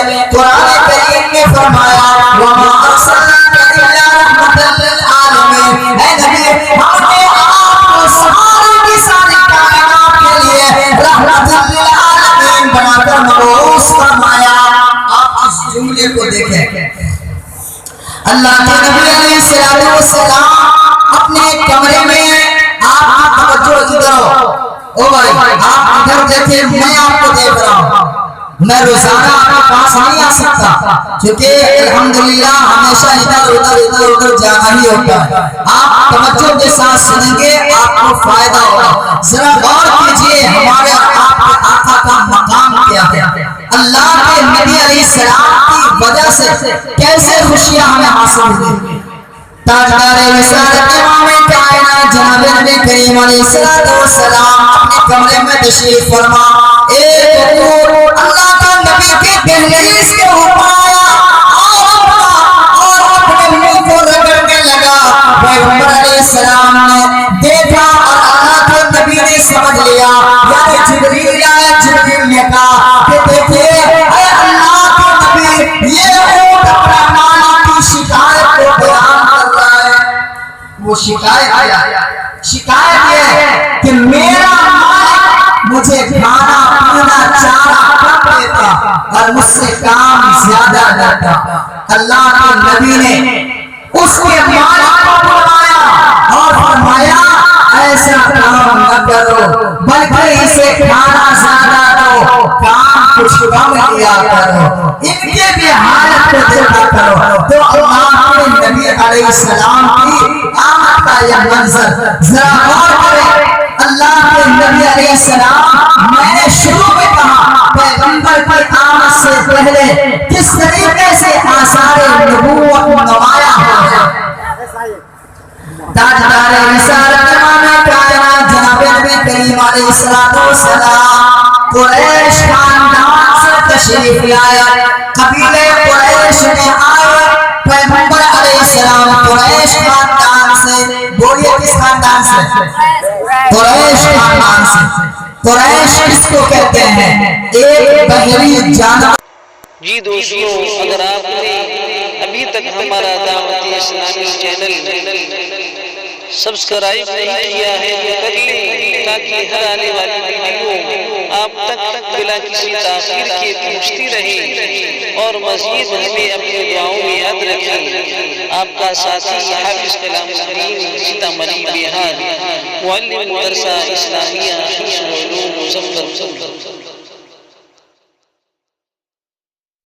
میں قرآن کریم نے فرمایا وَمَا أَرْسَلْنَاكَ إِلَّا رَحْمَةً لِّلْعَالَمِينَ، اے نبی ہم نے آپ کو ساری کی ساری کائنات کے لیے رحمۃ للعالمین بنا کر مبعوث فرمایا۔ آپ اس جملے کو دیکھیں، اللہ کے نبی علیہ السلام اپنے کمرے میں، آپ کی توجہ ادھر ہو، او بھائی آپ ادھر دیکھیں، میں آپ کو دیکھ رہا ہوں، میں روزانہ آپ کے پاس نہیں آ سکتا کیونکہ الحمدللہ ہمیشہ ادھر جانا ہی ہوتا ہے۔ آپ توجہ کے ساتھ سنیں گے، آپ کو فائدہ ہوگا۔ ذرا غور کیجئے ہمارے آپ کے آقا کا مقام کیا ہے، اللہ کے نبی علیہ السلام کی وجہ سے کیسے خوشیاں ہمیں حاصل ہوئی۔ تاجدار رسالت امام کائنات جناب نبی کریم علیہ السلام اپنے کمرے میں تشریف فرما، ایک حضور اللہ کا نبی کے دہلیز کے اوپر آیا اور اپنے منہ کو رگڑنے لگا۔ پیغمبر علیہ السلام نے دیکھا اور اللہ کے نبی نے سمجھ لیا، یعنی جبریل آیا، جبریل نے کہا کہ دیکھیے اے اللہ کے نبی، یہ اونٹ اپنے مالک کی شکایت کو بیان کر رہا ہے۔ وہ شکایت یہ ہے کہ میرا مالک مجھے کھانا پینا چارہ کم دیتا اور مجھ سے کام زیادہ لیتا۔ اللہ کے نبی نے اس کے مالک کو بلایا اور فرمایا ایسا کام نہ کرو بلکہ اسے کھانا زیادہ دو، کام کچھ کم کیا کرو، ان کے بھی حالت کو دیکھا کرو۔ تو اللہ کے نبی علیہ السلام کی آمد کا یہ منظر ذرا غور کریں۔ اللہ کے نبی علیہ السلام، میں نے شروع میں کہا پیغمبر کی آمد سے پہلے کس طریقے سے آثار نبوت نمایاں ہو گیا۔ تاجدار رسالت امام کائنات جناب نبی کریم علیہ السلام قریش خاندان سے تشریف لایا، قبیلے قریش میں آئے۔ پیغمبر علیہ السلام قریش خاندان سے، بولیے کس خاندان سے؟ قریش خاندان سے۔ قریش کس کو کہتے ہیں؟ ایک بحری جانور۔ جی دوستو، اگر آپ نے ابھی تک ہمارا دعوت اسلامی چینل سبسکرائب نہیں کیا ہے تو کر لیں تاکہ ہر آنے والی ویڈیو آپ تک بلا کسی تاخیر کے پہنچتی رہے، اور مزید ہمیں اپنی دعاؤں میں یاد رکھیں۔ آپ کا ساتھی حافظ کلام الدین، سیتامڑھی بہار، معلم مدرسہ اسلامیہ شمس العلوم مظفر۔